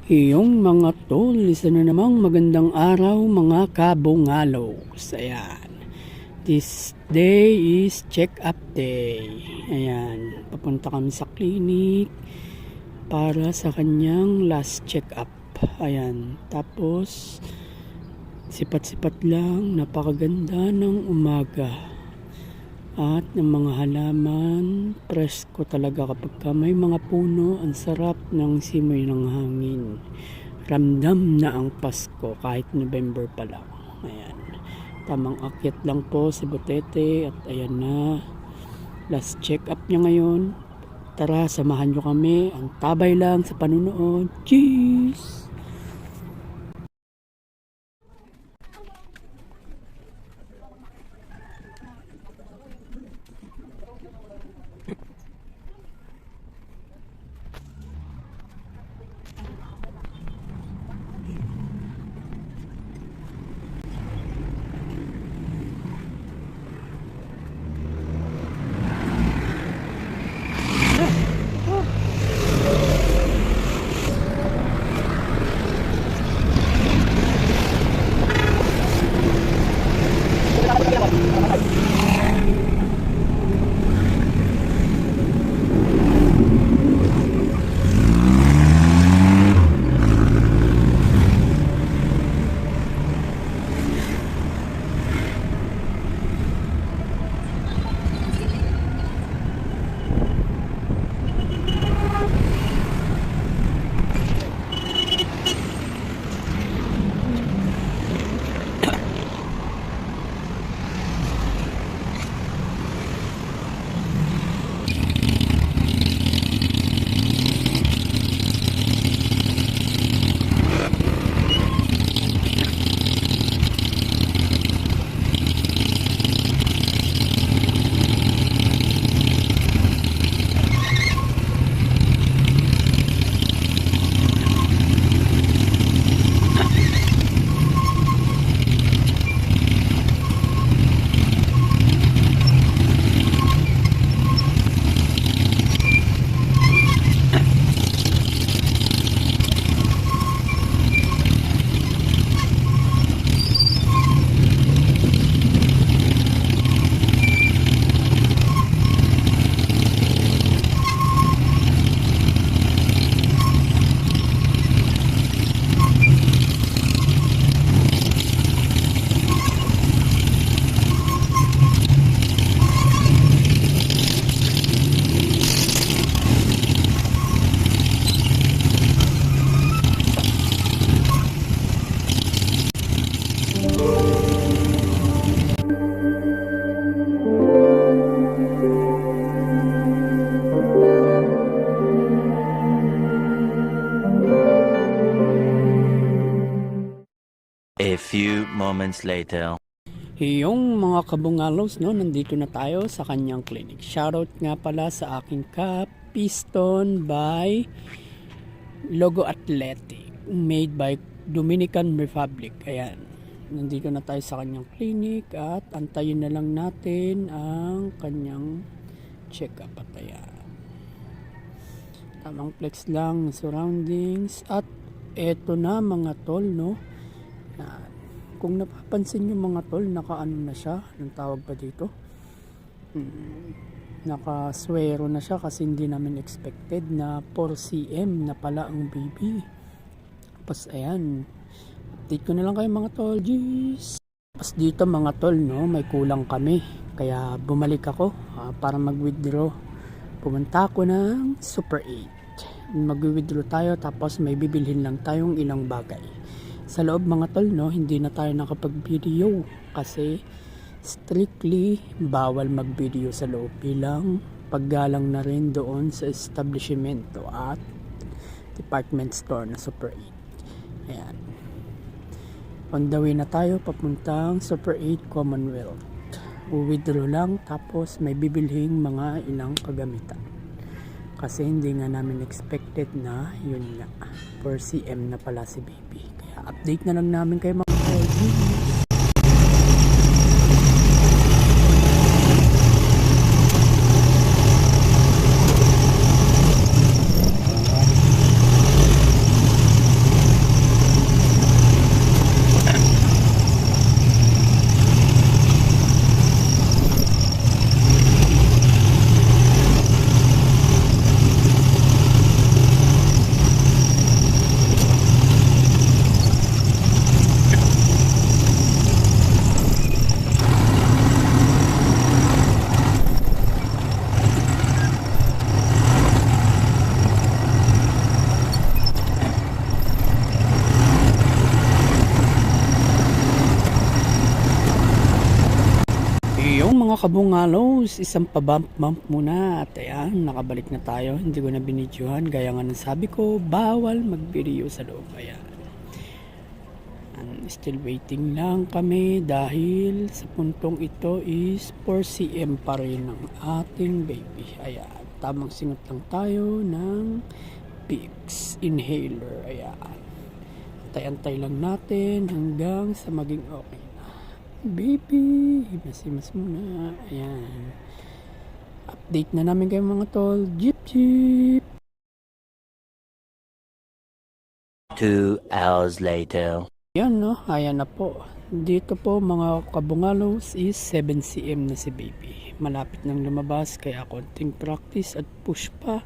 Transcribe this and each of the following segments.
Iyong mga tol, isa na namang magandang araw mga kabungalos. Ayan. This day is check-up day. Ayan. Papunta kami sa clinic para sa kanyang last check-up. Ayan. Tapos, sipat-sipat lang. Napakaganda ng umaga. At ng mga halaman, presko talaga kapag may mga puno, ang sarap ng simoy ng hangin. Ramdam na ang Pasko kahit November pa lang. Ayan. Tamang akyat lang po si Butete at ayan na. Last check up niya ngayon. Tara, samahan nyo kami. Ang tabay lang sa panunood. Cheese! A few moments later. Yung mga kabungalos, no, nandito na tayo sa kanyang clinic. Shoutout nga pala sa aking cup, Piston by Logo Athletic, made by Dominican Republic. Ayan, nandito na tayo sa kanyang clinic at antayin na lang natin ang kanyang check-up. At ayan, tamang flex lang, surroundings. At eto na mga tol, no. Kung napapansin nyo mga tol, nakaano na siya, anong tawag pa dito, nakaswero na siya kasi hindi namin expected na 4cm na pala ang baby. Tapos ayan, update ko na lang kayo mga tol. Jeez. Tapos dito mga tol, no, may kulang kami, kaya bumalik ako para mag-withdraw. Pumunta ako ng Super 8, mag-withdraw tayo, tapos may bibilhin lang tayong ilang bagay sa loob mga tol, no. Hindi na tayo nakapag-video kasi strictly bawal mag-video sa loob bilang paggalang na rin doon sa establishmento at department store na Super 8. Ayan, on the way na tayo papuntang Super 8 Commonwealth. Withdraw lang, tapos may bibilhing mga ilang kagamitan kasi hindi nga namin expected na yun nga 4cm na pala si baby. Update na lang namin kayo mga kabungalos, isang pa-bump muna at ayan, nakabalik na tayo. Hindi ko na binidyohan, gaya nga ng sabi ko, bawal mag-video sa loob. Ayan. And still waiting lang kami dahil sa puntong ito is 4cm pa rin ang ating baby. Ayan, tamang singot lang tayo ng Vicks inhaler. Ayan, antay-antay lang natin hanggang sa maging okay na. Baby, himas-himas muna. Ayan, update na namin kayo mga tol. Jeep. 2 hours later. Yan no, ayan na po. Dito po mga kabungalos is 7cm na si baby. Malapit nang lumabas kaya konting practice at push pa.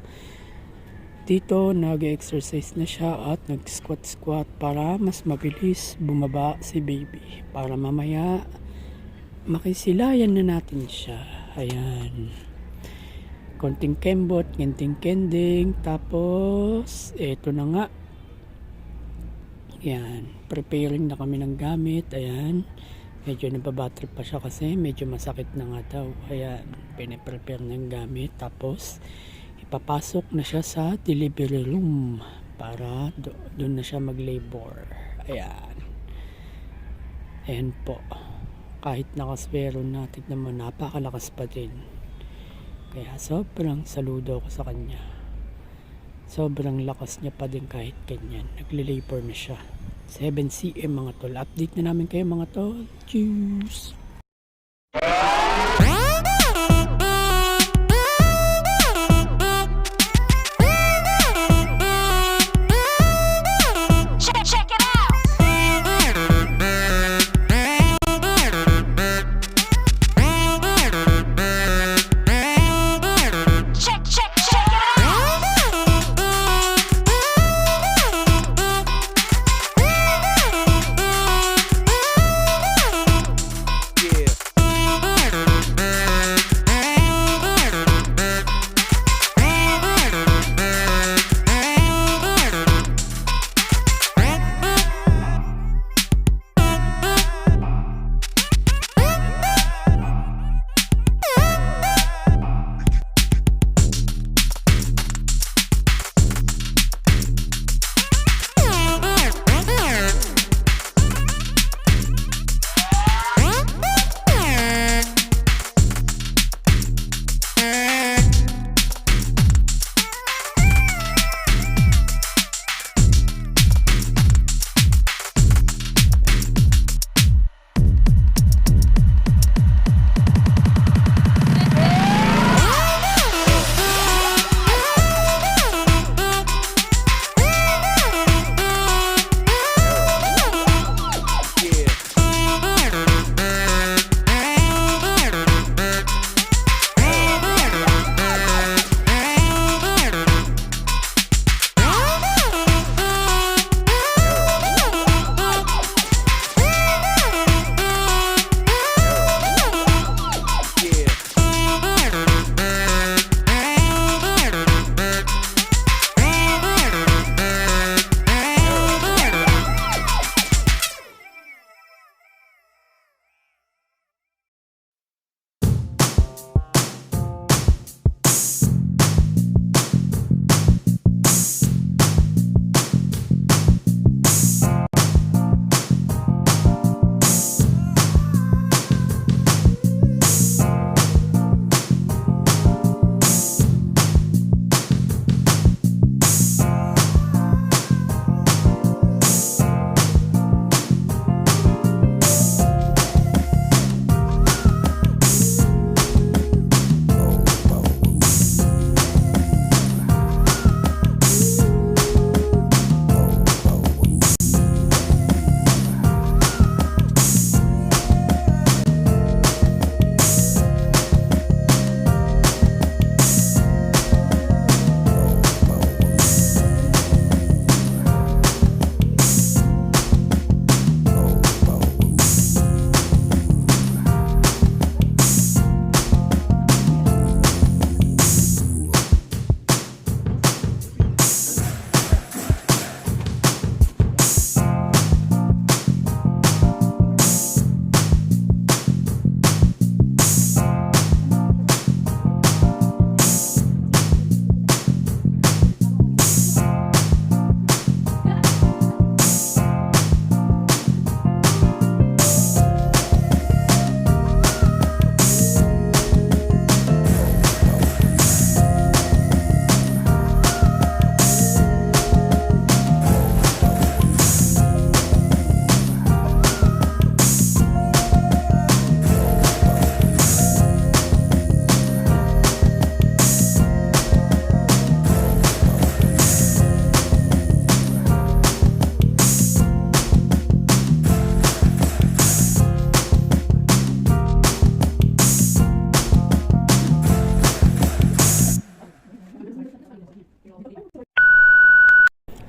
Dito nag-exercise na siya at nag-squat para mas mabilis bumaba si baby. Para mamaya makisilayan na natin siya. Ayan. Konting kembot, konting kending. Tapos eto na nga. Ayan. Preparing na kami ng gamit. Ayan. Medyo nababattery pa siya kasi medyo masakit na nga daw. Ayan. Piniprepare ng gamit. Tapos ipapasok na siya sa delivery room para doon na siya mag-labor. Ayan. Ayan po. Kahit nakaswero natin naman, napakalakas pa din. Kaya sobrang saludo ko sa kanya. Sobrang lakas niya pa din kahit ganyan. Nagle-labor na siya. 7cm mga tol. Update na namin kayo mga tol. Cheers! Check it out. Check it out.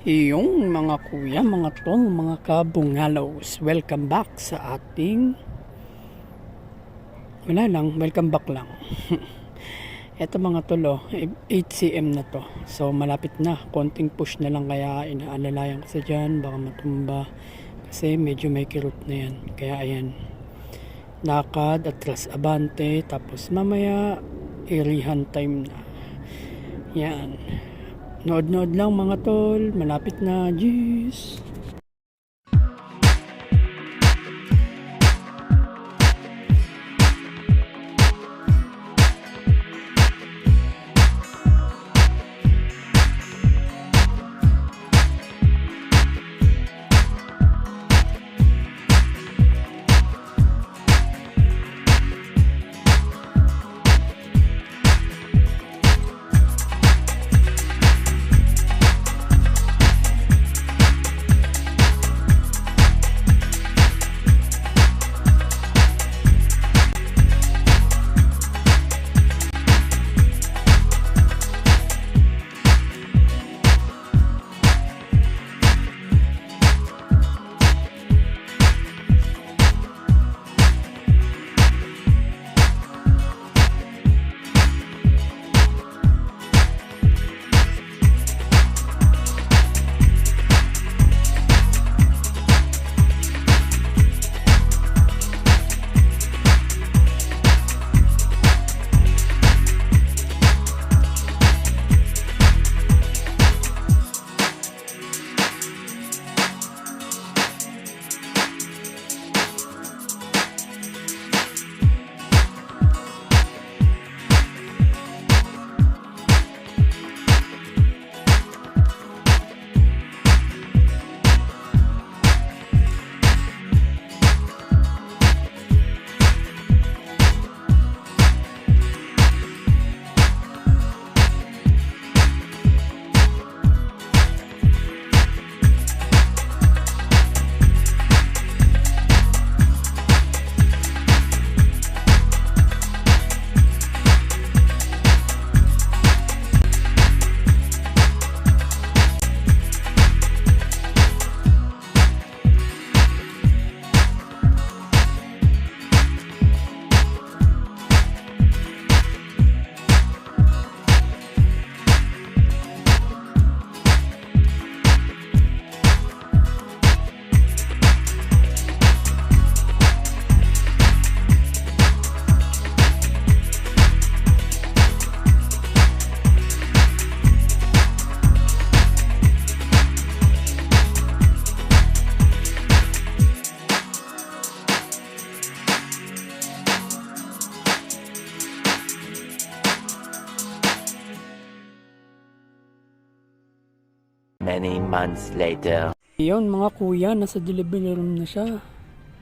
Yung mga kuya, mga tol, mga kabungalos, welcome back sa ating welcome back lang. Eto mga tol, 8cm na to, so malapit na, konting push na lang, kaya inaalalayan kasi dyan baka matumba kasi medyo may kirot na yan, kaya ayan, lakad, atras abante, tapos mamaya irihan time na yan. Nood-nood lang mga tol, malapit na, jeez. Many months later. Yun mga kuya, nasa delivery room na siya.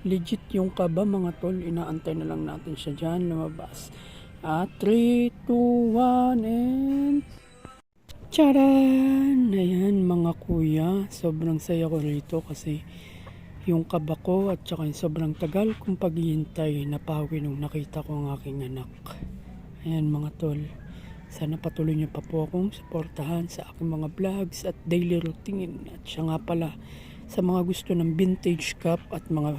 Legit yung kaba mga tol, inaantay na lang natin siya dyan lumabas. At 3, 2, 1 and charan! Ayan mga kuya, sobrang saya ko rito kasi yung kaba ko at saka yung sobrang tagal kong paghihintay, napawi nung nakita ko ang aking anak. Ayan mga tol, sana patuloy niyo pa po akong suportahan sa aking mga vlogs at daily routine. At siya nga pala, sa mga gusto ng vintage cup at mga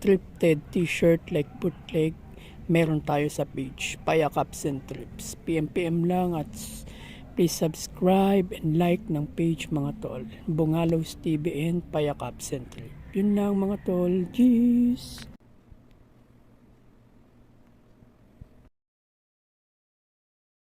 thrifted t-shirt like bootleg, meron tayo sa page Paya Cups and Trips. PM lang at please subscribe and like ng page mga tol, Bungalos TV and Paya Cups and Trips. Yun lang mga tol, jeez.